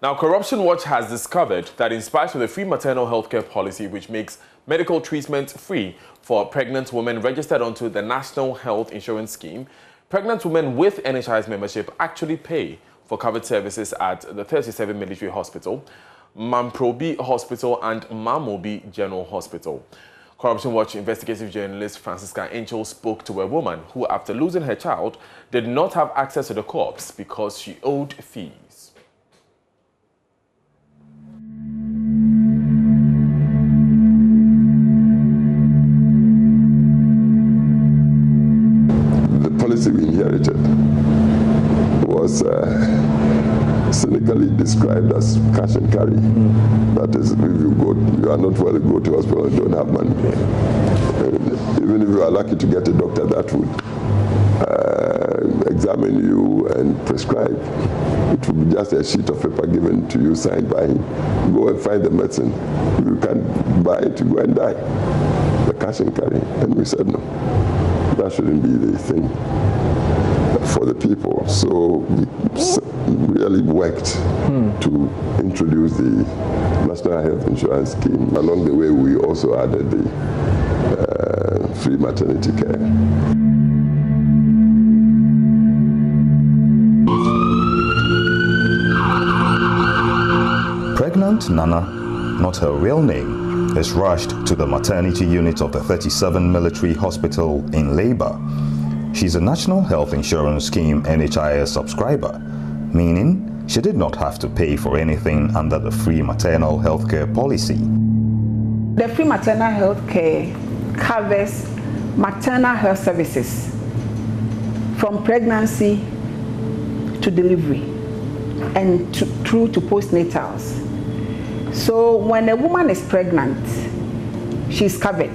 Now, Corruption Watch has discovered that in spite of the free maternal healthcare policy, which makes medical treatment free for pregnant women registered onto the National Health Insurance Scheme, pregnant women with NHIS membership actually pay for covered services at the 37 Military Hospital, Mamprobi Hospital and Mamobi General Hospital. Corruption Watch investigative journalist Francisca Angel spoke to a woman who, after losing her child, did not have access to the corpse because she owed fees. We inherited was cynically described as cash and carry. That is, if you are not well, go to hospital and don't have money. Even if you are lucky to get a doctor that would examine you and prescribe, it will be just a sheet of paper given to you, signed by him. Go and find the medicine. You can't buy it, you go and die. The cash and carry. And we said no. That shouldn't be the thing for the people. So we really worked to introduce the National Health Insurance Scheme. Along the way, we also added the free maternity care. Pregnant Nana, not her real name, is rushed to the maternity unit of the 37 Military Hospital in labor. She's a National Health Insurance Scheme NHIS subscriber, meaning she did not have to pay for anything under the free maternal healthcare policy. The free maternal healthcare covers maternal health services from pregnancy to delivery and through to postnatals. So when a woman is pregnant, she's covered.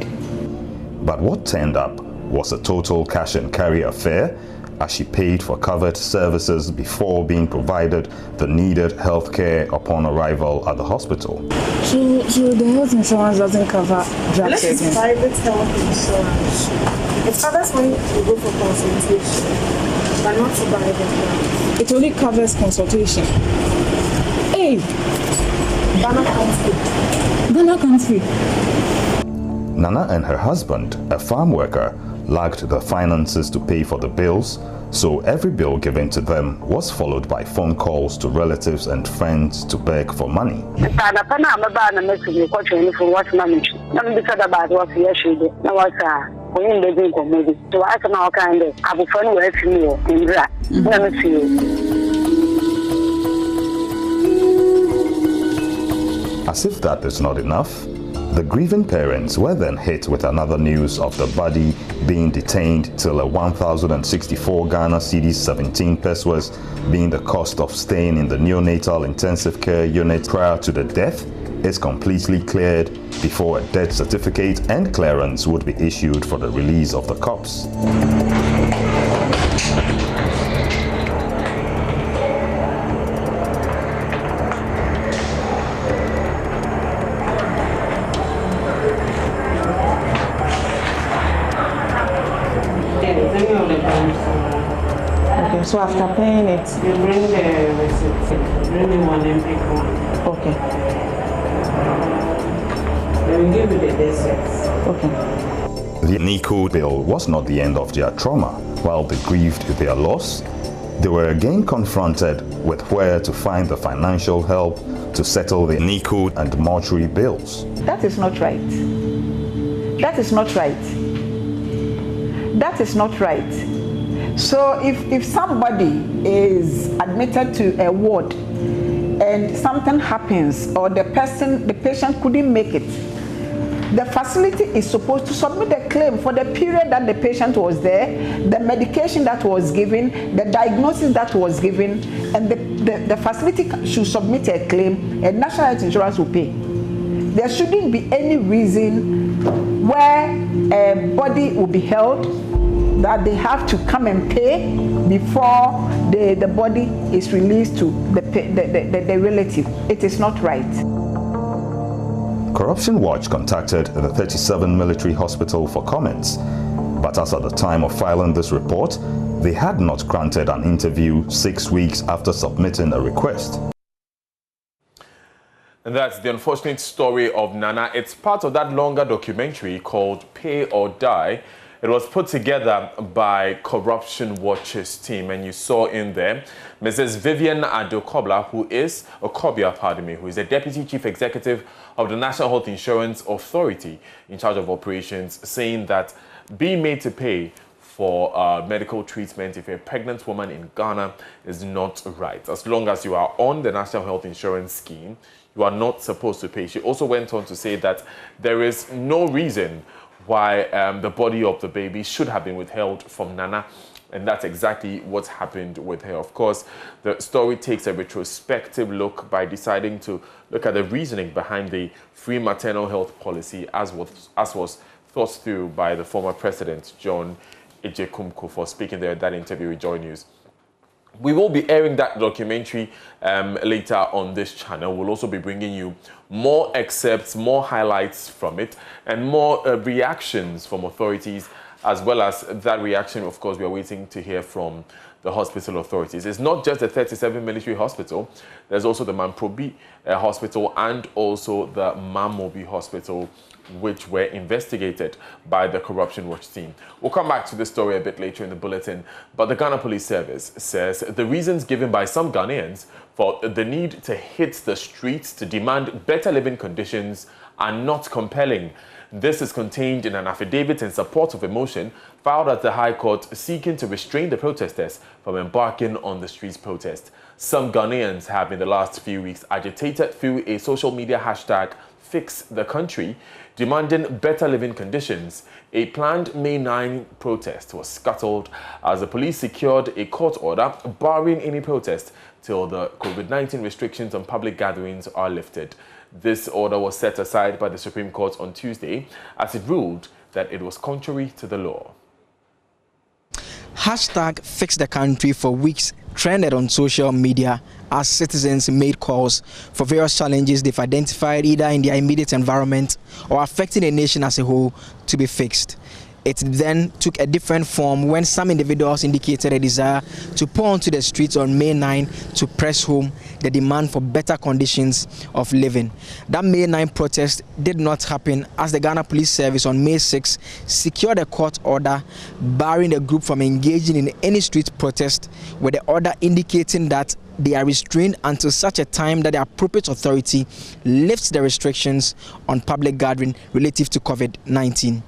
But what turned up was a total cash and carry affair, as she paid for covered services before being provided the needed health care upon arrival at the hospital. So the health insurance doesn't cover drug This is private health insurance. It covers when you go for consultation, but not to buy the drug. It only covers consultation. Hey! Ghana country. Nana and her husband, a farm worker, lacked the finances to pay for the bills, so every bill given to them was followed by phone calls to relatives and friends to beg for money. As if that is not enough, the grieving parents were then hit with another news of the body being detained till a 1,064 Ghana cedis 17 pesos being the cost of staying in the neonatal intensive care unit prior to the death is completely cleared before a death certificate and clearance would be issued for the release of the corpse. Okay, so after paying it, You bring the receipt. Bring the one and pick one. okay, They will give you the deserts. okay. The NICU bill was not the end of their trauma. While they grieved their loss, they were again confronted with where to find the financial help to settle the NICU and mortuary bills. That is not right. That is not right. That is not right. So if somebody is admitted to a ward and something happens or the patient couldn't make it, the facility is supposed to submit a claim for the period that the patient was there, the medication that was given, the diagnosis that was given, and the facility should submit a claim and National Health Insurance will pay. There shouldn't be any reason where a body will be held that they have to come and pay before the body is released to the relative. It is not right. Corruption Watch contacted the 37 Military Hospital for comments, but as at the time of filing this report, they had not granted an interview 6 weeks after submitting a request. And that's the unfortunate story of Nana. It's part of that longer documentary called Pay or Die. It was put together by Corruption Watch's team, and you saw in there Mrs. Vivian Adokobla, who is the Deputy Chief Executive of the National Health Insurance Authority in charge of operations, saying that being made to pay for medical treatment if you're a pregnant woman in Ghana is not right. As long as you are on the National Health Insurance Scheme, you are not supposed to pay. She also went on to say that there is no reason why the body of the baby should have been withheld from Nana, and that's exactly what's happened with her. Of course, the story takes a retrospective look by deciding to look at the reasoning behind the free maternal health policy as was thought through by the former president, John Ejekumko, for speaking there at that interview with JoyNews. We will be airing that documentary later on this channel. We'll also be bringing you more excerpts, more highlights from it, and more reactions from authorities, as well as that reaction, of course, we are waiting to hear from the hospital authorities. It's not just the 37 military hospital. There's also the Mamprobi hospital and also the Mamobi hospital, which were investigated by the Corruption Watch team. We'll come back to this story a bit later in the bulletin, but the Ghana Police Service says the reasons given by some Ghanaians for the need to hit the streets to demand better living conditions are not compelling. This is contained in an affidavit in support of a motion filed at the High Court seeking to restrain the protesters from embarking on the streets protest. Some Ghanaians have in the last few weeks agitated through a social media hashtag Fix the Country, demanding better living conditions. A planned May 9 protest was scuttled as the police secured a court order barring any protest till the COVID-19 restrictions on public gatherings are lifted. This order was set aside by the Supreme Court on Tuesday as it ruled that it was contrary to the law. Hashtag Fix the Country for weeks trended on social media as citizens made calls for various challenges they've identified either in their immediate environment or affecting the nation as a whole to be fixed. It then took a different form when some individuals indicated a desire to pour onto the streets on May 9 to press home the demand for better conditions of living. That May 9 protest did not happen as the Ghana Police Service on May 6 secured a court order barring the group from engaging in any street protest, with the order indicating that they are restrained until such a time that the appropriate authority lifts the restrictions on public gathering relative to COVID-19.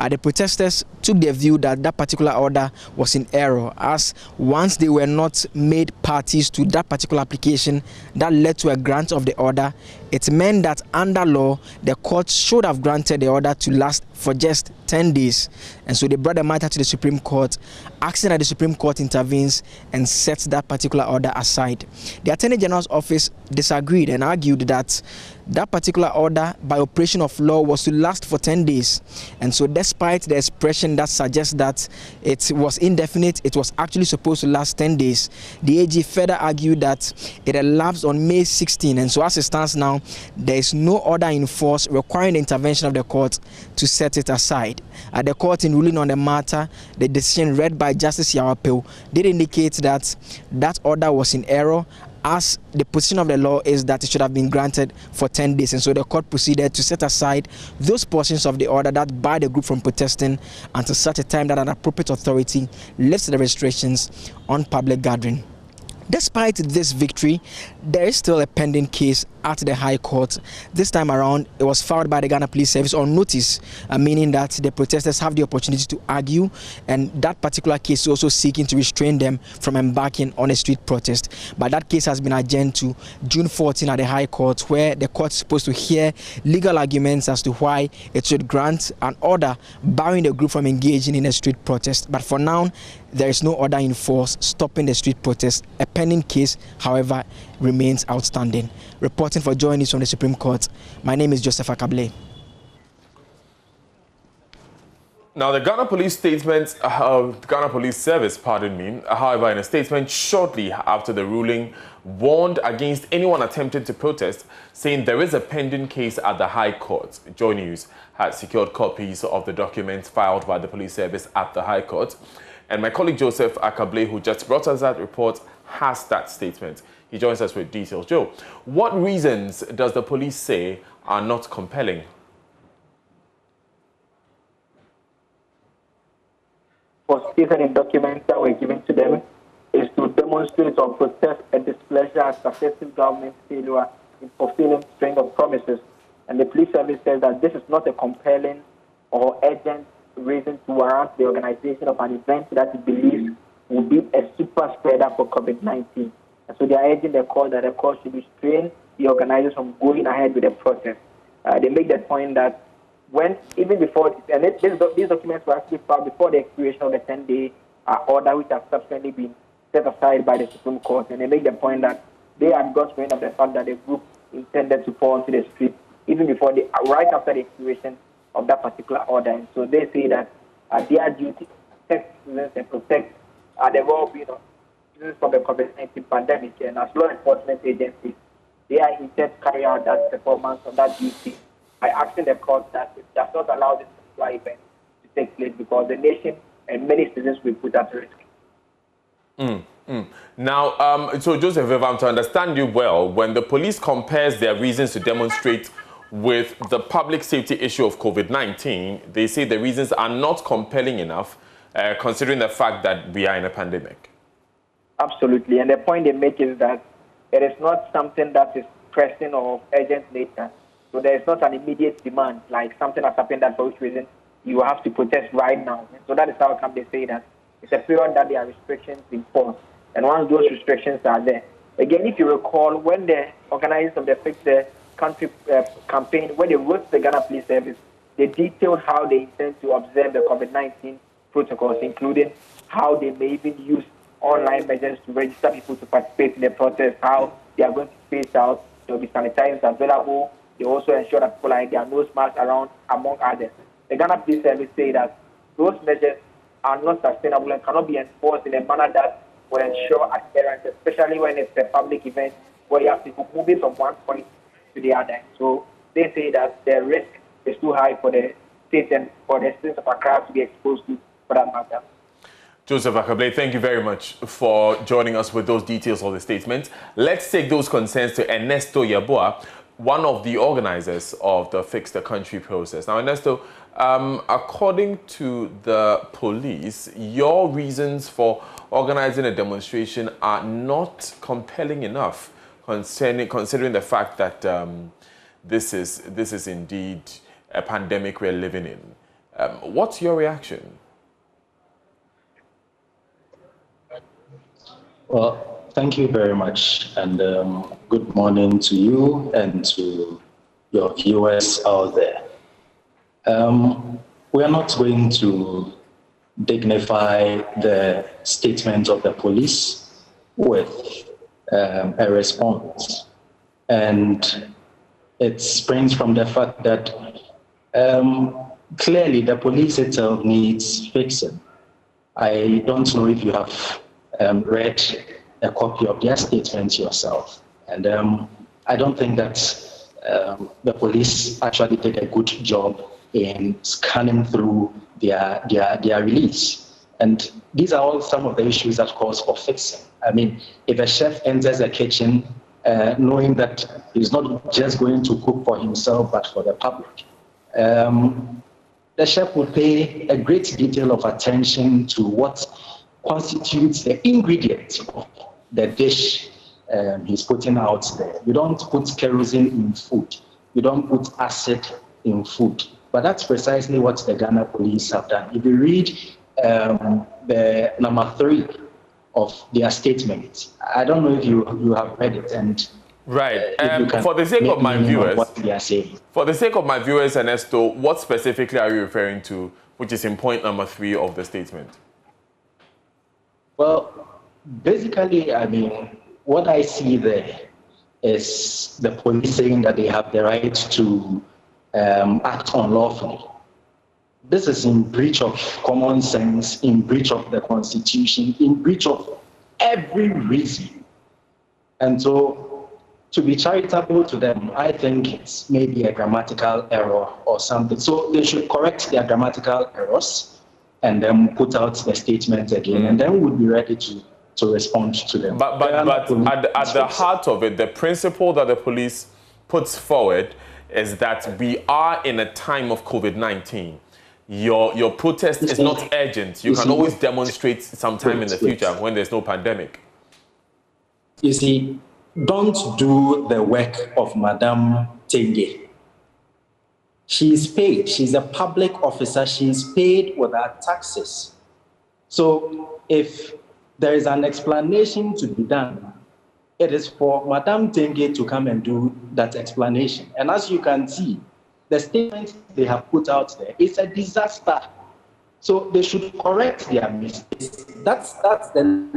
The protesters took the view that that particular order was in error, as once they were not made parties to that particular application that led to a grant of the order, it meant that under law, the court should have granted the order to last for just 10 days. And so they brought the matter to the Supreme Court, asking that the Supreme Court intervenes and sets that particular order aside. The Attorney General's office disagreed and argued that that particular order, by operation of law, was to last for 10 days. And so despite the expression that suggests that it was indefinite, it was actually supposed to last 10 days. The AG further argued that it elapsed on May 16. And so as it stands now, there is no order in force requiring the intervention of the court to set it aside. The court, in ruling on the matter, the decision read by Justice Yawapel did indicate that that order was in error, as the position of the law is that it should have been granted for 10 days. And so the court proceeded to set aside those portions of the order that bar the group from protesting until such a time that an appropriate authority lifts the restrictions on public gathering. Despite this victory, there is still a pending case at the High Court. This time around, it was filed by the Ghana Police Service on notice, meaning that the protesters have the opportunity to argue, and that particular case is also seeking to restrain them from embarking on a street protest. But that case has been adjourned to June 14 at the High Court, where the court is supposed to hear legal arguments as to why it should grant an order barring the group from engaging in a street protest. But for now, there is no order in force stopping the street protest. A pending case, however, remains outstanding. Reporting for JoyNews from the Supreme Court, my name is Joseph Akable. Now, the Ghana Police Ghana Police Service, however, in a statement shortly after the ruling, warned against anyone attempting to protest, saying there is a pending case at the High Court. JoyNews had secured copies of the documents filed by the police service at the High Court. And my colleague Joseph Akable, who just brought us that report, has that statement. He joins us with details. Joe, what reasons does the police say are not compelling? Was stated in documents that were given to them is to demonstrate or protest a displeasure at successive government failure in fulfilling string of promises. And the police service says that this is not a compelling or urgent reason to warrant the organization of an event that it believes will be a super spreader for COVID-19. And so they are urging the court that the court should restrain the organizers from going ahead with the protest. They make the point that even before, and these documents were actually filed before the expiration of the 10-day order, which has subsequently been set aside by the Supreme Court. And they make the point that they had got wind of the fact that the group intended to fall into the street even before right after the expiration of that particular order. And so they say that their duty to protect citizens and protect the well-being of citizens from the COVID-19 pandemic. And as law enforcement agencies, they are intent to carry out that performance of that duty by asking the court that it does not allow this particular event to take place because the nation and many citizens will put at risk. Now, so Joseph, if I'm to understand you well, when the police compares their reasons to demonstrate with the public safety issue of COVID-19, they say the reasons are not compelling enough, considering the fact that we are in a pandemic. Absolutely, and the point they make is that it is not something that is pressing or of urgent nature. So there is not an immediate demand, like something has happened that for which reason you have to protest right now. And so that is how come they say that it's a period that there are restrictions in force. And once those restrictions are there, again, if you recall, when the organizers of the Fix the Country campaign, when they wrote the Ghana Police Service, they detailed how they intend to observe the COVID-19 protocols, including how they may even use online measures to register people to participate in the protest, how they are going to space out, there will be sanitizers available. They also ensure that people have their nose masks around, among others. The Ghana Police Service say that those measures are not sustainable and cannot be enforced in a manner that will ensure adherence, especially when it's a public event where you have people moving from one point to the other. So they say that the risk is too high for the state and for the citizens of Accra to be exposed to, for that matter. Joseph Akable, thank you very much for joining us with those details of the statement. Let's take those concerns to Ernesto Yeboah, one of the organizers of the Fix the Country process. Now, Ernesto, according to the police, your reasons for organizing a demonstration are not compelling enough, considering the fact that this is indeed a pandemic we're living in. What's your reaction? Well, thank you very much, and good morning to you and to your viewers out there. We are not going to dignify the statement of the police with a response. And it springs from the fact that clearly the police itself needs fixing. I don't know if you have read a copy of their statement yourself. And I don't think that the police actually did a good job in scanning through their release. And these are all some of the issues that calls for fixing. I mean, if a chef enters a kitchen knowing that he's not just going to cook for himself, but for the public, the chef would pay a great deal of attention to what constitutes the ingredient of the dish he's putting out there. You don't put kerosene in food. You don't put acid in food. But that's precisely what the Ghana police have done. If you read the number 3 of their statement, I don't know if you have read it. And right. For the sake of my viewers, what they are saying. For the sake of my viewers, Ernesto, what specifically are you referring to, which is in point number 3 of the statement? Well, basically, I mean, what I see there is the police saying that they have the right to act unlawfully. This is in breach of common sense, in breach of the Constitution, in breach of every reason. And so, to be charitable to them, I think it's maybe a grammatical error or something. So they should correct their grammatical errors and then put out the statement again, and then we'll be ready to respond to them. But at the heart of it, the principle that the police puts forward is that we are in a time of COVID-19. Your protest is not urgent. You can always demonstrate sometime in the future when there's no pandemic. You see, don't do the work of Madame Tenge. She's paid. She's a public officer. She's paid with her taxes. So if there is an explanation to be done, it is for Madame Tenge to come and do that explanation. And as you can see, the statement they have put out there is a disaster. So they should correct their mistakes. That's the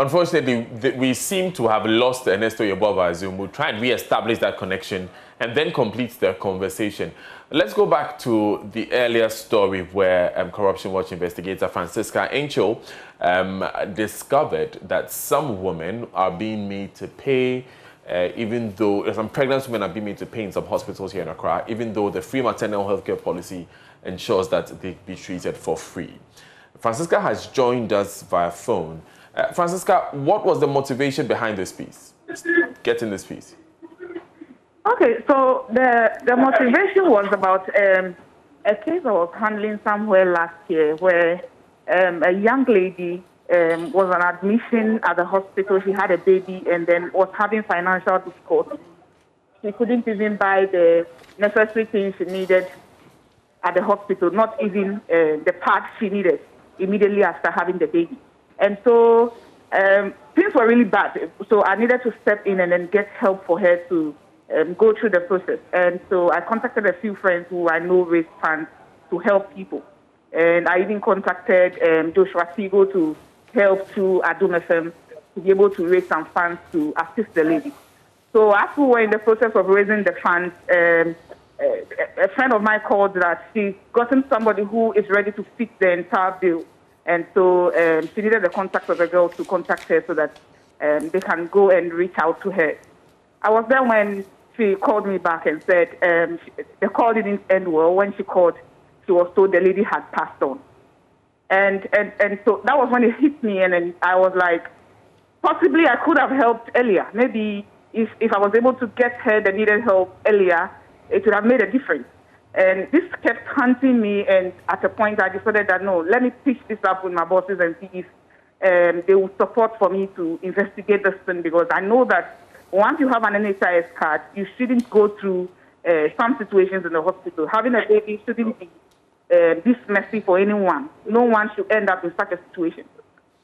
Unfortunately, we seem to have lost Ernesto Yeboah Zoom. We'll try and re-establish that connection and then complete the conversation. Let's go back to the earlier story where Corruption Watch investigator Francisca Angel discovered that some women are being made to pay, even though some pregnant women are being made to pay in some hospitals here in Accra, even though the free maternal healthcare policy ensures that they be treated for free. Francisca has joined us via phone. Francisca, what was the motivation behind this piece, getting this piece? Okay, so the motivation was about a case I was handling somewhere last year where a young lady was on admission at the hospital. She had a baby and then was having financial difficulties. She couldn't even buy the necessary things she needed at the hospital, not even the parts she needed immediately after having the baby. And so things were really bad. So I needed to step in and then get help for her to go through the process. And so I contacted a few friends who I know raise funds to help people. And I even contacted Joshua Sigo to help through Adom FM to be able to raise some funds to assist the lady. So as we were in the process of raising the funds, a friend of mine called that she's gotten somebody who is ready to fit the entire bill. And so she needed the contact of the girl to contact her so that they can go and reach out to her. I was there when she called me back and said the call didn't end well. When she called, she was told the lady had passed on. And so that was when it hit me, and then I was like, possibly I could have helped earlier. Maybe if I was able to get her the needed help earlier, it would have made a difference. And this kept haunting me, and at a point I decided that, no, let me pitch this up with my bosses and see if they will support for me to investigate this thing, because I know that once you have an NHIS card, you shouldn't go through some situations in the hospital. Having a baby shouldn't be this messy for anyone. No one should end up in such a situation.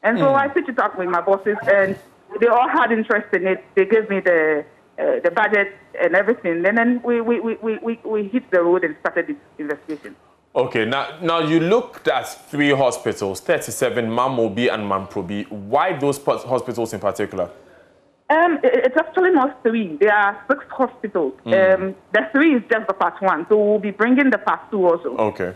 And so I pitched it up with my bosses, and they all had interest in it. They gave me the budget and everything. And then we hit the road and started this investigation. Okay, now you looked at 3 hospitals, 37, Mamobi and Mamprobi. Why those hospitals in particular? It's actually not 3. There are 6 hospitals. The 3 is just the part 1. So we'll be bringing the part 2 also. Okay.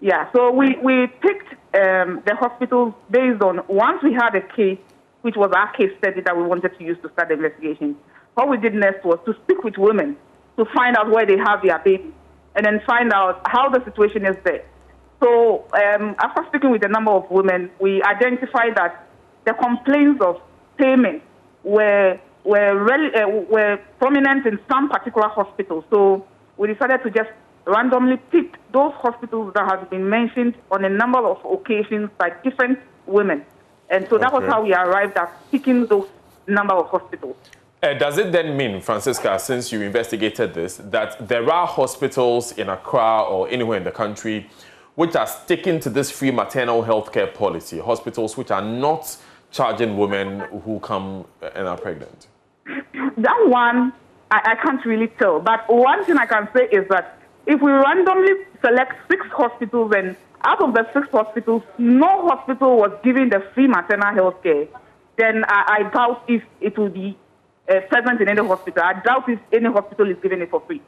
Yeah, so we picked the hospitals based on, once we had a case, which was our case study that we wanted to use to start the investigation. What we did next was to speak with women to find out where they have their babies and then find out how the situation is there. So after speaking with a number of women, we identified that the complaints of payment were prominent in some particular hospitals. So we decided to just randomly pick those hospitals that have been mentioned on a number of occasions by different women. And so that was how we arrived at picking those number of hospitals. Does it then mean, Francisca, since you investigated this, that there are hospitals in Accra or anywhere in the country which are sticking to this free maternal health care policy, hospitals which are not charging women who come and are pregnant? That one, I can't really tell. But one thing I can say is that if we randomly select 6 hospitals, and out of the 6 hospitals, no hospital was giving the free maternal health care, then I doubt if it will be present in any hospital. I doubt if any hospital is giving it for free.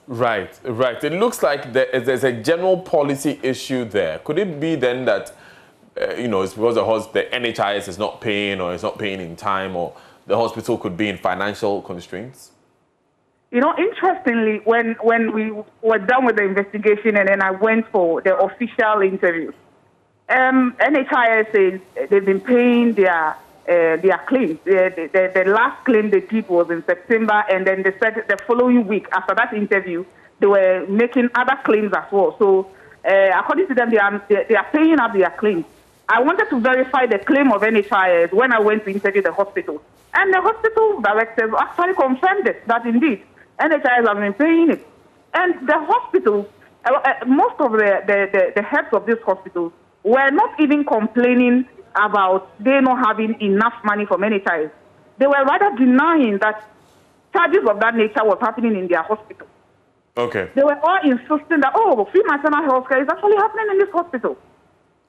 Right. It looks like there's a general policy issue there. Could it be then that it's because the NHIS is not paying or it's not paying in time, or the hospital could be in financial constraints? Interestingly, when we were done with the investigation and then I went for the official interview, NHIS says they've been paying their claims. The last claim they did was in September, and then they said the following week after that interview, they were making other claims as well. So according to them, they are paying up their claims. I wanted to verify the claim of NHIS when I went to interview the hospital. And the hospital directors actually confirmed it, that indeed NHIS have been paying it. And the hospitals, most of the heads of these hospitals were not even complaining about they not having enough money from NHIS. They were rather denying that charges of that nature was happening in their hospital. Okay. They were all insisting that, free maternal health care is actually happening in this hospital.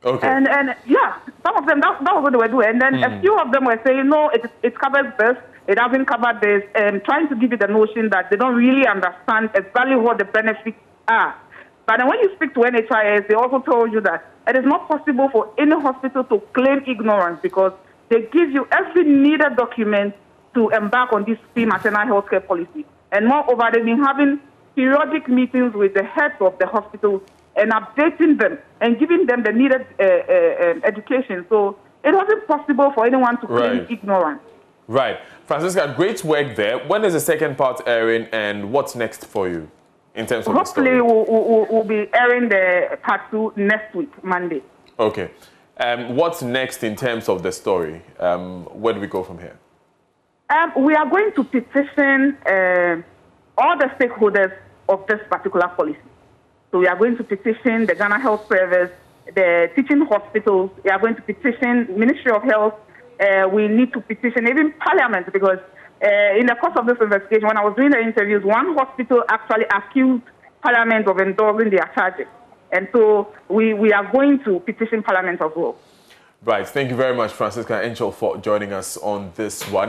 Okay. And yeah, some of them, that was what they were doing. And then a few of them were saying, no, it covers this, it hasn't covered this, and trying to give you the notion that they don't really understand exactly what the benefits are. But then when you speak to NHIS, they also told you that it is not possible for any hospital to claim ignorance because they give you every needed document to embark on this free maternal health care policy. And moreover, they've been having periodic meetings with the heads of the hospitals and updating them and giving them the needed education. So it wasn't possible for anyone to claim ignorance. Right. Francisca, great work there. When is the second part airing, and what's next for you in terms of Hopefully, the story? we'll be airing the part 2 next week, Monday. Okay. What's next in terms of the story? Where do we go from here? We are going to petition all the stakeholders of this particular policy. So we are going to petition the Ghana Health Service, the teaching hospitals. We are going to petition Ministry of Health. We need to petition even Parliament because in the course of this investigation, when I was doing the interviews, one hospital actually accused Parliament of endorsing their charges. And so we are going to petition Parliament as well. Right. Thank you very much, Francisca Enchel, for joining us on this one.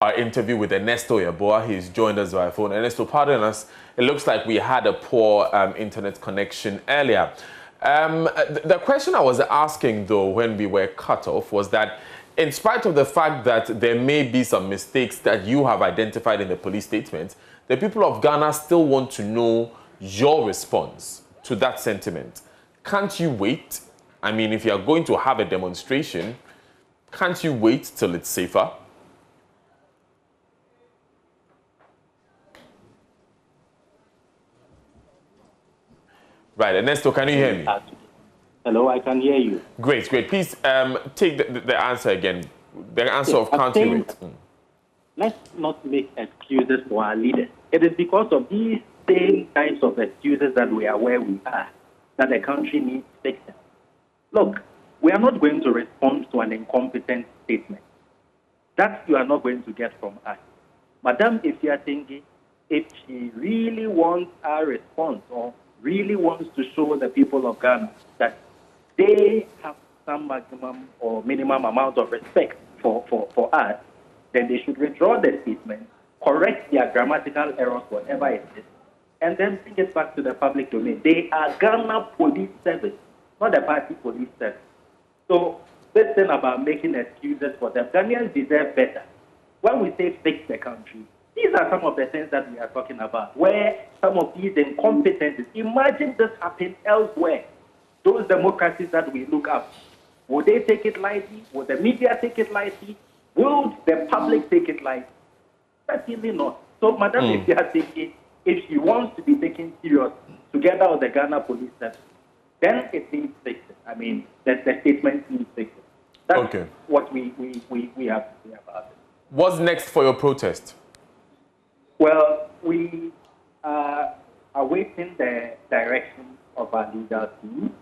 Our interview with Ernesto Yaboa. He's joined us via phone. Ernesto, pardon us. It looks like we had a poor internet connection earlier. The question I was asking, though, when we were cut off was that in spite of the fact that there may be some mistakes that you have identified in the police statement, the people of Ghana still want to know your response to that sentiment. Can't you wait? I mean, if you're going to have a demonstration, can't you wait till it's safer? Right, Ernesto, can you hear me? Hello, I can hear you. Great. Please take the answer again. The answer of can't you wait? Let's not make excuses for our leaders. It is because of these same types of excuses that we are where we are, that the country needs fixing. Look, we are not going to respond to an incompetent statement. That you are not going to get from us. Madam, if you are thinking, if she really wants our response or really wants to show the people of Ghana that they have some maximum or minimum amount of respect for us, then they should withdraw the statement, correct their grammatical errors, whatever it is, and then bring it back to the public domain. They are Ghana Police Service, not the party police service. So this thing about making excuses for them, Ghanaians deserve better. When we say fix the country, these are some of the things that we are talking about, where some of these incompetencies, imagine this happened elsewhere. Those democracies that we look up, would they take it lightly? Would the media take it lightly? Would the public take it lightly? Certainly not. So, Madam, if you are thinking, if she wants to be taken seriously, together with the Ghana Police Service, then it needs fixing. I mean, the statement needs fixing. That's what we have to say about it. What's next for your protest? Well, we are awaiting the direction of our legal team,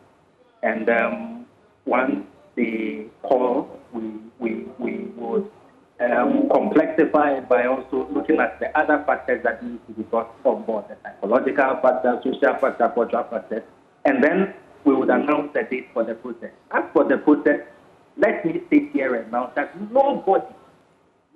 and once they call, we would complexify it by also looking at the other factors that need to be brought on board, the psychological factors, social factors, cultural factors, and then we would announce the date for the protest. As for the protest, let me state here and now that nobody,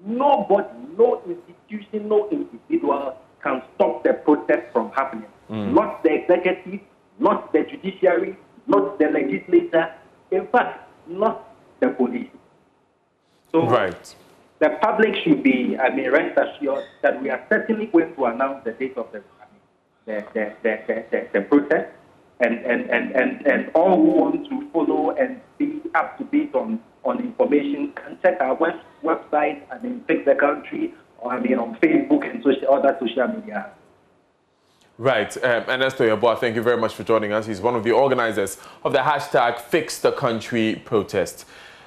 no institution, no individual can stop the protest from happening. Not the executive, not the judiciary, not the legislature, In fact, not the police. So right. The public should be, rest assured that we are certainly going to announce the date of the protest, and all who want to follow and be up to date on information can check our website, Fix the Country, or on Facebook and other social media. Right. Ernesto Yeboah, thank you very much for joining us. He's one of the organizers of the hashtag Fix the Country protest.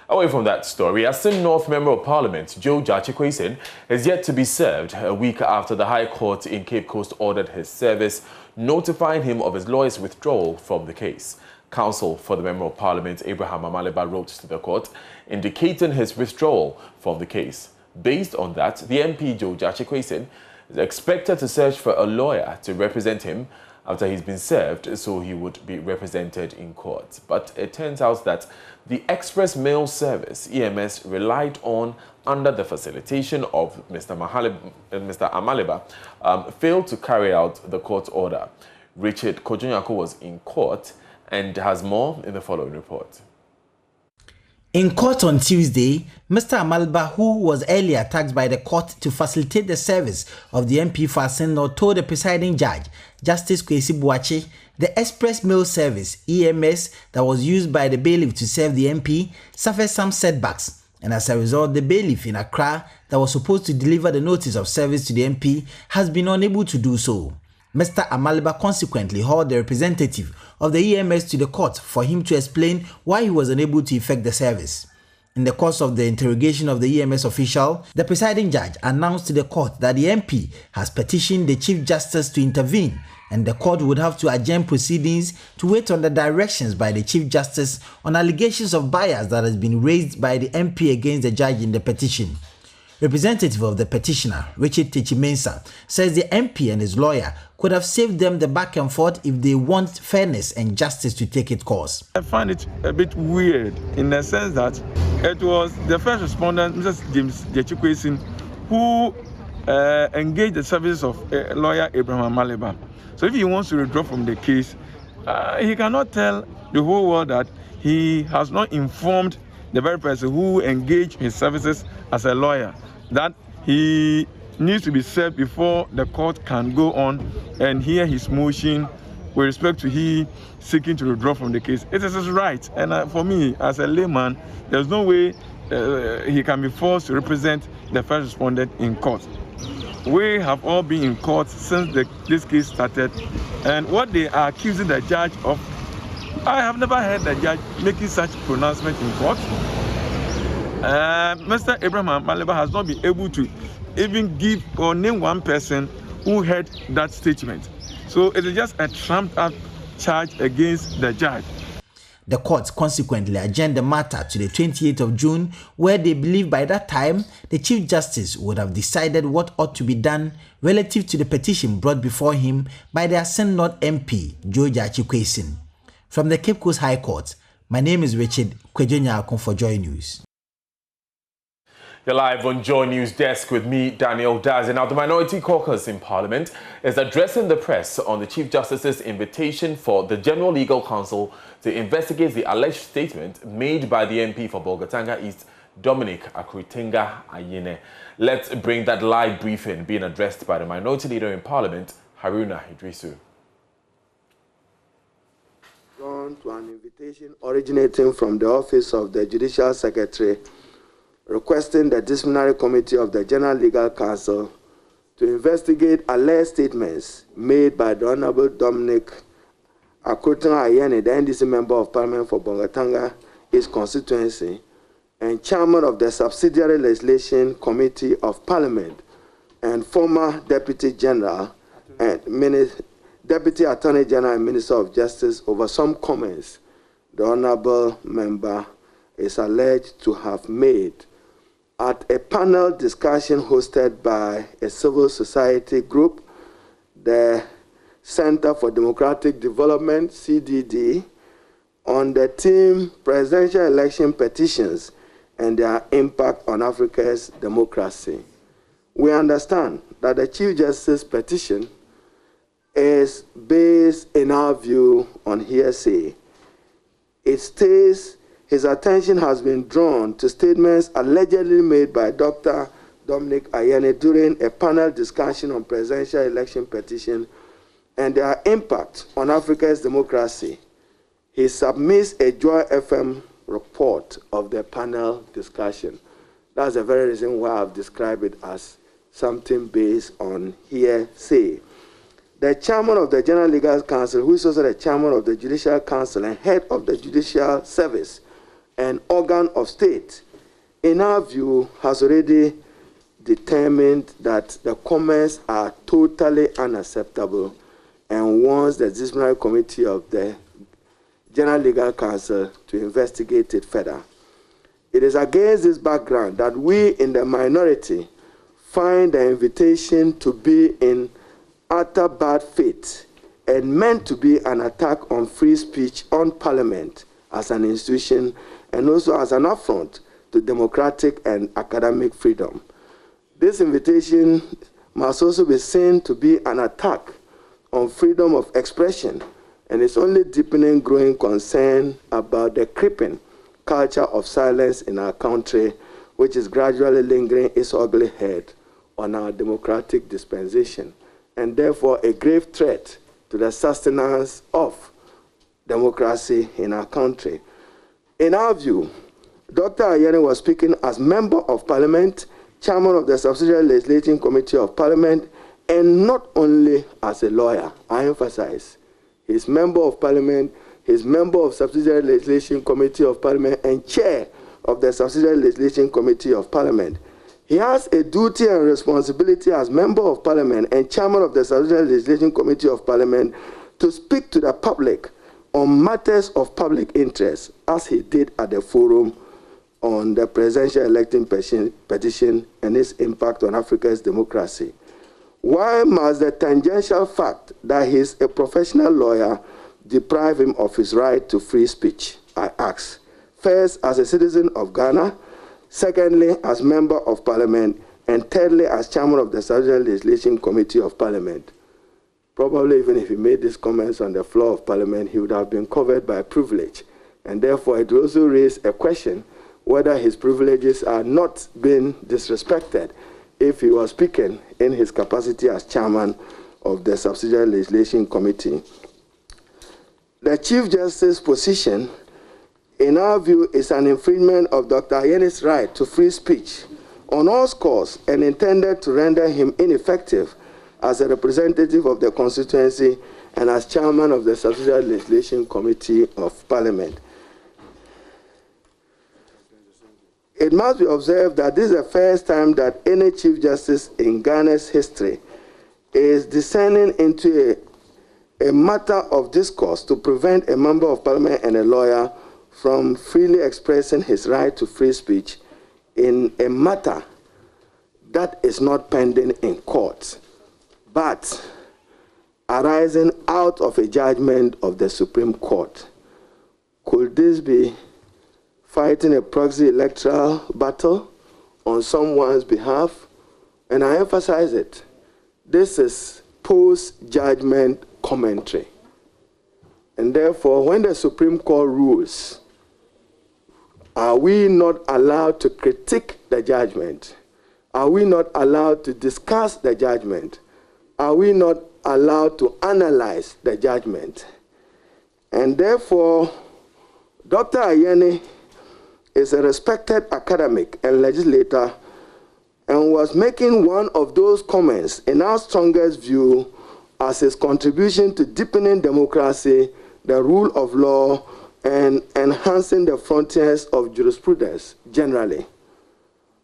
Away from that story, Asin North Member of Parliament, Joe Jachikwesen, is yet to be served a week after the High Court in Cape Coast ordered his service, notifying him of his lawyer's withdrawal from the case. Counsel for the Member of Parliament, Abraham Amaliba, wrote to the court, indicating his withdrawal from the case. Based on that, the MP Joe Jachikwesen is expected to search for a lawyer to represent him after he's been served, so he would be represented in court. But it turns out that the Express Mail Service, EMS, relied on under the facilitation of Mr. Amaliba, failed to carry out the court order. Richard Kojonyako was in court and has more in the following report. In court on Tuesday, Mr. Amaliba, who was earlier tasked by the court to facilitate the service of the MP for Asin North, told the presiding judge, Justice Kwesi Boakye, the Express Mail Service, EMS, that was used by the bailiff to serve the MP suffered some setbacks, and as a result, the bailiff in Accra that was supposed to deliver the notice of service to the MP has been unable to do so. Mr. Amaliba consequently hauled the representative of the EMS to the court for him to explain why he was unable to effect the service. In the course of the interrogation of the EMS official, the presiding judge announced to the court that the MP has petitioned the Chief Justice to intervene, and the court would have to adjourn proceedings to wait on the directions by the Chief Justice on allegations of bias that has been raised by the MP against the judge in the petition. Representative of the petitioner, Richard Techimensa, says the MP and his lawyer could have saved them the back and forth if they want fairness and justice to take its course. I find it a bit weird in the sense that it was the first respondent, Mr. James Jachikwesen, who engaged the services of lawyer Abraham Amaliba. So if he wants to withdraw from the case, he cannot tell the whole world that he has not informed the very person who engaged his services as a lawyer that he needs to be served before the court can go on and hear his motion with respect to he seeking to withdraw from the case. It is his right, and for me, as a layman, there's no way he can be forced to represent the first respondent in court. We have all been in court since this case started, and what they are accusing the judge of, I have never heard the judge making such pronouncement in court. Mr. Abraham Amaliba has not been able to even give or name one person who heard that statement. So it is just a trumped-up charge against the judge. The court consequently adjourned the matter to the 28th of June, where they believe by that time the Chief Justice would have decided what ought to be done relative to the petition brought before him by the Asin North MP, Joe Jachikwesen. From the Cape Coast High Court, my name is Richard Kojonyako for Joy News. You're live on JoyNews desk with me, Daniel Dazi. Now, the Minority Caucus in Parliament is addressing the press on the Chief Justice's invitation for the General Legal Counsel to investigate the alleged statement made by the MP for Bolgatanga East, Dominic Akuritinga Ayine. Let's bring that live briefing being addressed by the Minority Leader in Parliament, Haruna Idrisu. To an invitation originating from the Office of the Judicial Secretary requesting the Disciplinary Committee of the General Legal Counsel to investigate alleged statements made by the Honorable Dominic Akuritinga Ayine, the NDC Member of Parliament for Bolgatanga East Constituency and Chairman of the Subsidiary Legislation Committee of Parliament and former Deputy General and Deputy Attorney General and Minister of Justice over some comments the Honorable Member is alleged to have made at a panel discussion hosted by a civil society group, the Center for Democratic Development, CDD, on the theme Presidential Election Petitions and their impact on Africa's democracy. We understand that the Chief Justice's petition is based, in our view, on hearsay. It states his attention has been drawn to statements allegedly made by Dr. Dominic Ayeni during a panel discussion on presidential election petition and their impact on Africa's democracy. He submits a Joy FM report of the panel discussion. That's the very reason why I've described it as something based on hearsay. The chairman of the General Legal Council, who is also the chairman of the Judicial Council and head of the Judicial Service, an organ of state, in our view, has already determined that the comments are totally unacceptable and wants the disciplinary committee of the General Legal Council to investigate it further. It is against this background that we in the minority find the invitation to be in utter bad faith and meant to be an attack on free speech on Parliament as an institution and also as an affront to democratic and academic freedom. This invitation must also be seen to be an attack on freedom of expression and is only deepening growing concern about the creeping culture of silence in our country, which is gradually lingering its ugly head on our democratic dispensation, and therefore a grave threat to the sustenance of democracy in our country. In our view, Dr. Ayeni was speaking as Member of Parliament, Chairman of the Subsidiary Legislating Committee of Parliament, and not only as a lawyer. I emphasize, he's Member of Parliament, he's Member of Subsidiary Legislation Committee of Parliament, and Chair of the Subsidiary Legislation Committee of Parliament. He has a duty and responsibility as Member of Parliament and Chairman of the Subsidiary Legislation Committee of Parliament to speak to the public on matters of public interest, as he did at the forum on the presidential election petition and its impact on Africa's democracy. Why must the tangential fact that he is a professional lawyer deprive him of his right to free speech? I ask. First, as a citizen of Ghana, secondly, as Member of Parliament, and thirdly, as Chairman of the Subsidiary Legislation Committee of Parliament. Probably even if he made these comments on the floor of Parliament, he would have been covered by privilege. And therefore, it will also raise a question whether his privileges are not being disrespected if he was speaking in his capacity as Chairman of the Subsidiary Legislation Committee. The Chief Justice's position, in our view, is an infringement of Dr. Ayeni's right to free speech on all scores and intended to render him ineffective as a representative of the constituency and as Chairman of the Subsidiary Legislation Committee of Parliament. It must be observed that this is the first time that any Chief Justice in Ghana's history is descending into a matter of discourse to prevent a Member of Parliament and a lawyer from freely expressing his right to free speech in a matter that is not pending in court, but arising out of a judgment of the Supreme Court. Could this be fighting a proxy electoral battle on someone's behalf? And I emphasize it. This is post-judgment commentary. And therefore, when the Supreme Court rules, are we not allowed to critique the judgment? Are we not allowed to discuss the judgment? Are we not allowed to analyze the judgment? And therefore, Dr. Ayeni is a respected academic and legislator and was making one of those comments in our strongest view as his contribution to deepening democracy, the rule of law, and enhancing the frontiers of jurisprudence generally.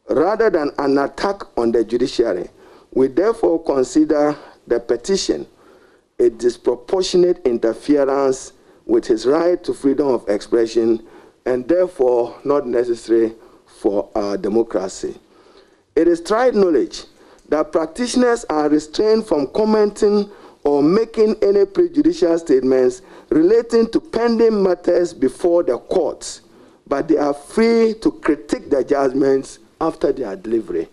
Rather than an attack on the judiciary, we therefore consider the petition a disproportionate interference with his right to freedom of expression and therefore not necessary for our democracy. It is tried knowledge that practitioners are restrained from commenting or making any prejudicial statements relating to pending matters before the courts, but they are free to critique the judgments after their delivery.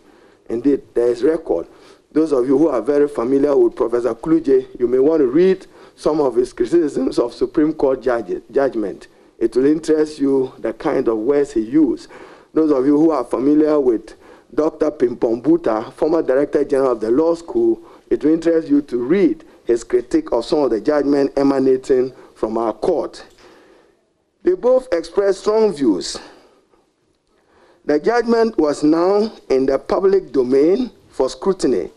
Indeed, there is record. Those of you who are very familiar with Professor Kluje, you may want to read some of his criticisms of Supreme Court judgment It will interest you the kind of words he used. Those of you who are familiar with Dr. Pimpong Buta, former Director General of the Law School, it will interest you to read his critique of some of the judgment emanating from our court. They both expressed strong views. The judgment was now in the public domain for scrutiny.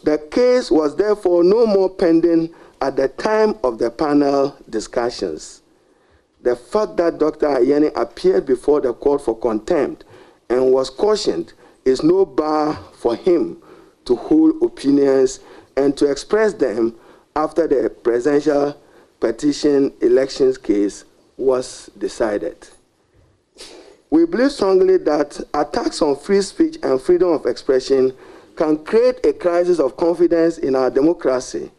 The case was therefore no more pending at the time of the panel discussions. The fact that Dr. Ayeni appeared before the court for contempt and was cautioned is no bar for him to hold opinions and to express them after the presidential petition elections case was decided. We believe strongly that attacks on free speech and freedom of expression can create a crisis of confidence in our democracy.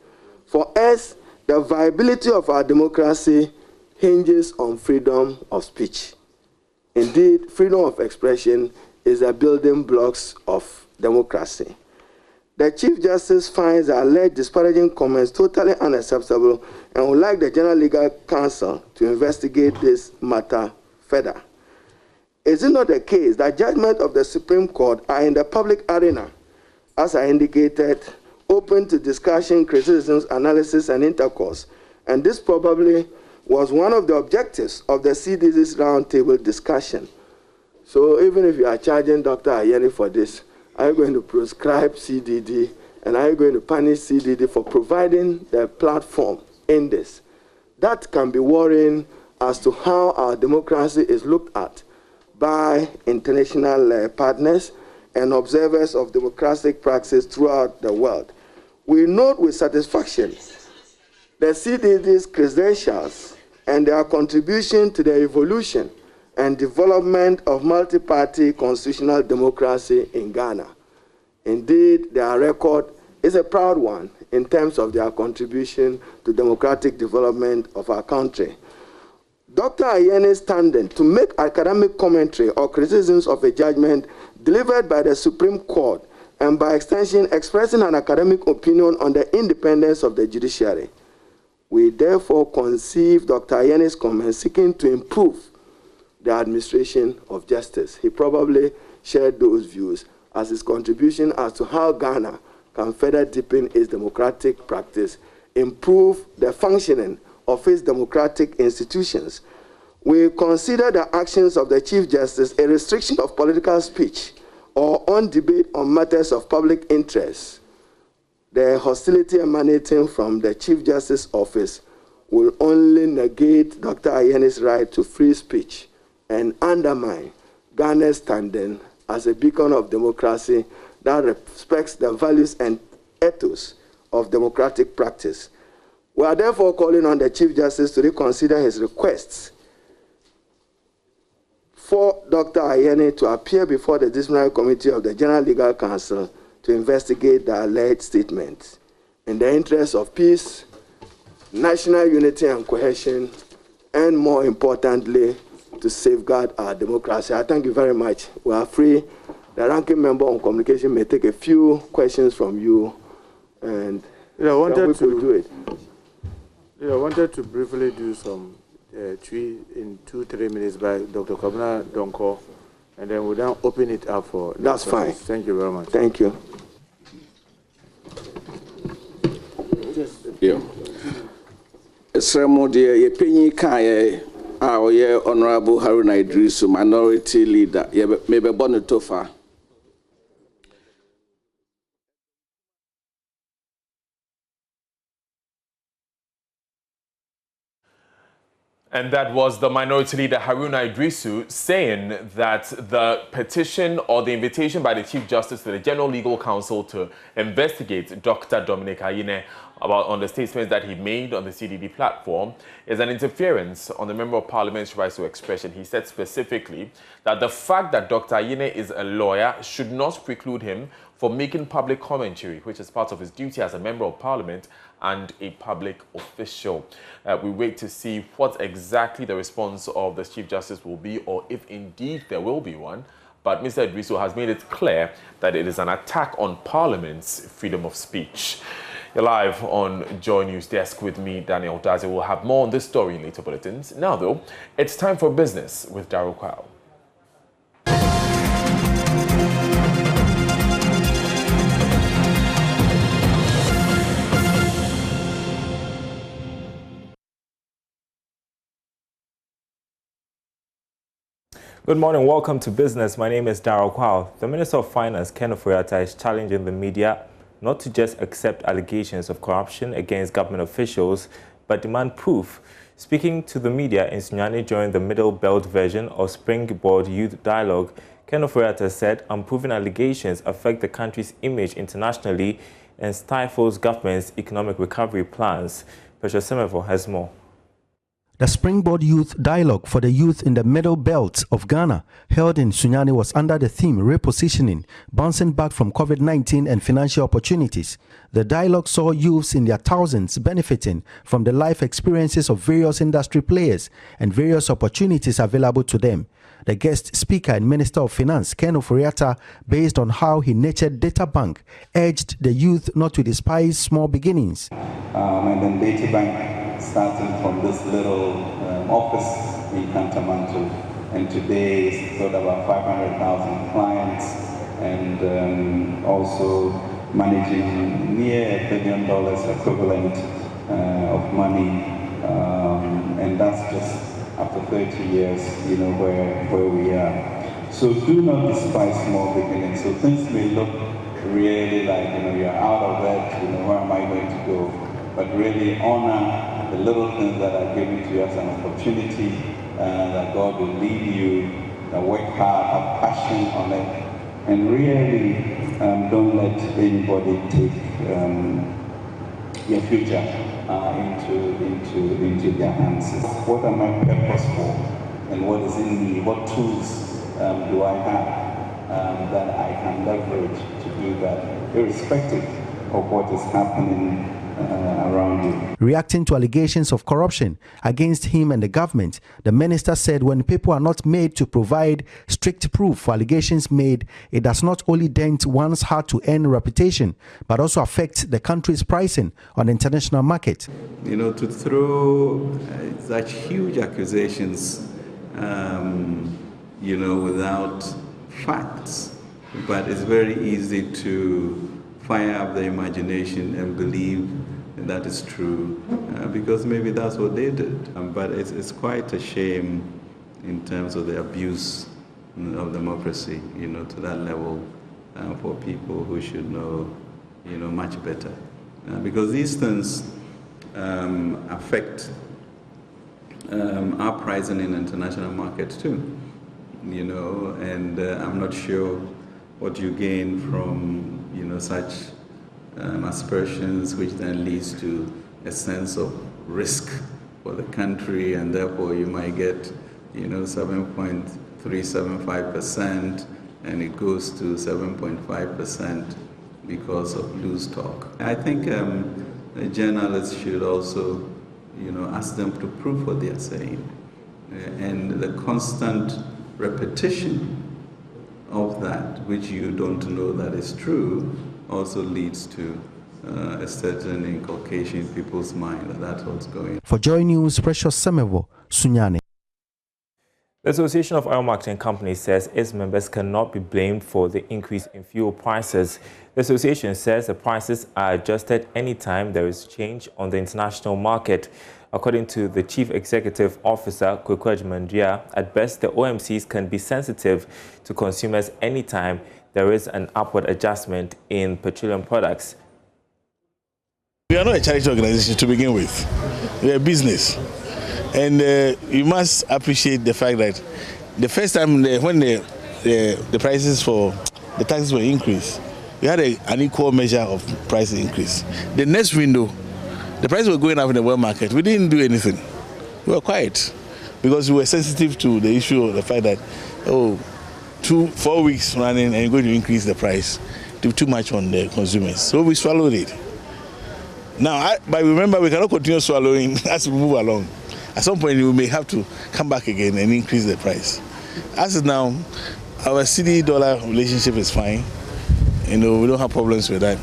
For us, the viability of our democracy hinges on freedom of speech. Indeed, freedom of expression is the building blocks of democracy. The Chief Justice finds the alleged disparaging comments totally unacceptable and would like the General Legal Counsel to investigate this matter further. Is it not the case that judgments of the Supreme Court are in the public arena, as I indicated, open to discussion, criticisms, analysis, and intercourse? And this probably was one of the objectives of the CDD's roundtable discussion. So even if you are charging Dr. Ayeni for this, are you going to proscribe CDD and are you going to punish CDD for providing the platform in this? That can be worrying as to how our democracy is looked at by international partners and observers of democratic practice throughout the world. We note with satisfaction the CDD's credentials and their contribution to the evolution and development of multi-party constitutional democracy in Ghana. Indeed, their record is a proud one in terms of their contribution to democratic development of our country. Dr. Ayeni's standing to make academic commentary or criticisms of a judgment delivered by the Supreme Court and by extension expressing an academic opinion on the independence of the judiciary. We therefore conceive Dr. Ayeni's comments seeking to improve the administration of justice. He probably shared those views as his contribution as to how Ghana can further deepen its democratic practice, improve the functioning of its democratic institutions. We consider the actions of the Chief Justice a restriction of political speech or on debate on matters of public interest. The hostility emanating from the Chief Justice's office will only negate Dr. Ayeni's right to free speech and undermine Ghana's standing as a beacon of democracy that respects the values and ethos of democratic practice. We are therefore calling on the Chief Justice to reconsider his requests for Dr. Ayeni to appear before the disciplinary committee of the General Legal Counsel to investigate the alleged statements in the interest of peace, national unity and cohesion, and more importantly, to safeguard our democracy. I thank you very much. We are free. The ranking member on communication may take a few questions from you, and I wanted to do it. I wanted to briefly do some tweet in 2-3 minutes by Dr. Kabuna Donko, and then we'll then open it up for. That's fine. Thank you very much. Thank you. Yeah. Sremo dear, ye penny kaye, our ye Honorable Haruna Idrisu, minority leader, ye maybe bonnet tofa. And that was the minority leader Haruna Idrisu saying that the petition or the invitation by the Chief Justice to the General Legal Counsel to investigate Dr. Dominic Ayine on the statements that he made on the CDD platform is an interference on the Member of Parliament's rights to expression. He said specifically that the fact that Dr. Ayine is a lawyer should not preclude him from making public commentary, which is part of his duty as a Member of Parliament and a public official. We wait to see what exactly the response of the Chief Justice will be, or if indeed there will be one. But Mr. Idrisu has made it clear that it is an attack on Parliament's freedom of speech. You're live on Joy News Desk with me, Daniel Dazi. We'll have more on this story in later bulletins. Now, though, it's time for business with Daryl Kwao. Good morning, welcome to business. My name is Daryl Kwao. The Minister of Finance, Ken Ofori-Atta, is challenging the media not to just accept allegations of corruption against government officials, but demand proof. Speaking to the media in Sunyani during the Middle Belt version of Springboard Youth Dialogue, Ken Ofori-Atta said unproven allegations affect the country's image internationally and stifles government's economic recovery plans. Precious Semevo has more. The Springboard Youth Dialogue for the youth in the Middle Belt of Ghana, held in Sunyani, was under the theme Repositioning, Bouncing Back from COVID-19 and Financial Opportunities. The dialogue saw youths in their thousands benefiting from the life experiences of various industry players and various opportunities available to them. The guest speaker and Minister of Finance, Ken Ofori-Atta, based on how he nurtured Data Bank, urged the youth not to despise small beginnings. And then Data Bank, starting from this little office in Kantamanto, and today it's got about 500,000 clients, and also managing near $1 billion equivalent of money, and that's just after 30 years, where we are. So do not despise small beginnings. So things may look really like, you're out of it, where am I going to go? But really honor the little things that are given to you as an opportunity, that God will lead you, work hard, have passion on it, and really don't let anybody take your future into their hands. What am I purpose for, and what is in me? What tools do I have that I can leverage to do that, irrespective of what is happening around you. Reacting to allegations of corruption against him and the government, the minister said when people are not made to provide strict proof for allegations made, it does not only dent one's hard-to-earn reputation, but also affects the country's pricing on the international market. To throw such huge accusations, without facts, but it's very easy to fire up the imagination and believe that is true, because maybe that's what they did. But it's quite a shame in terms of the abuse of democracy, to that level, for people who should know, much better. Because these things affect our pricing in international markets too, and I'm not sure what you gain from such aspersions, which then leads to a sense of risk for the country, and therefore you might get 7.375%, and it goes to 7.5% because of loose talk. I think the journalists should also ask them to prove what they are saying, and the constant repetition of that, which you don't know that is true, also leads to a certain inculcation in people's mind that that's what's going on. For Joy News, Precious Semevo, Sunyani. The Association of Oil Marketing Companies says its members cannot be blamed for the increase in fuel prices. The association says the prices are adjusted anytime there is change on the international market. According to the Chief Executive Officer, Kweku Adjumandia, at best, the OMCs can be sensitive to consumers anytime there is an upward adjustment in petroleum products. We are not a charity organization to begin with. We are a business. And you must appreciate the fact that the first time when the prices for the taxes were increased, we had an equal measure of price increase. The next window, the prices were going up in the world market. We didn't do anything. We were quiet because we were sensitive to the issue of the fact that, 4 weeks running and you're going to increase the price too much on the consumers. So we swallowed it. Now, but remember, we cannot continue swallowing as we move along. At some point, we may have to come back again and increase the price. As of now, our cedi-dollar relationship is fine. we don't have problems with that.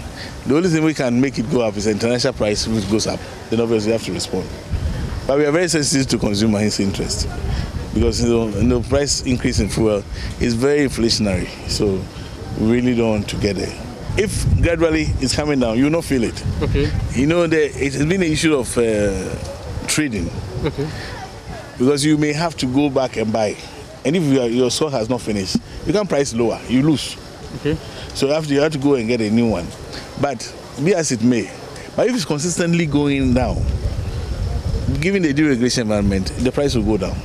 The only thing we can make it go up is the international price, which goes up. Then obviously we have to respond. But we are very sensitive to consumers' interest because price increase in fuel is very inflationary. So we really don't want to get there. If gradually it's coming down, you will not feel it. Okay. It has been an issue of trading. Okay. Because you may have to go back and buy. And if your stock has not finished, you can price lower, you lose. Okay. So you have to go and get a new one. But be as it may, but if it's consistently going down, given the deregulation environment, the price will go down.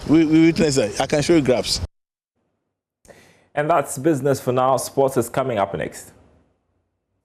We witness that. I can show you graphs. And that's business for now. Sports is coming up next.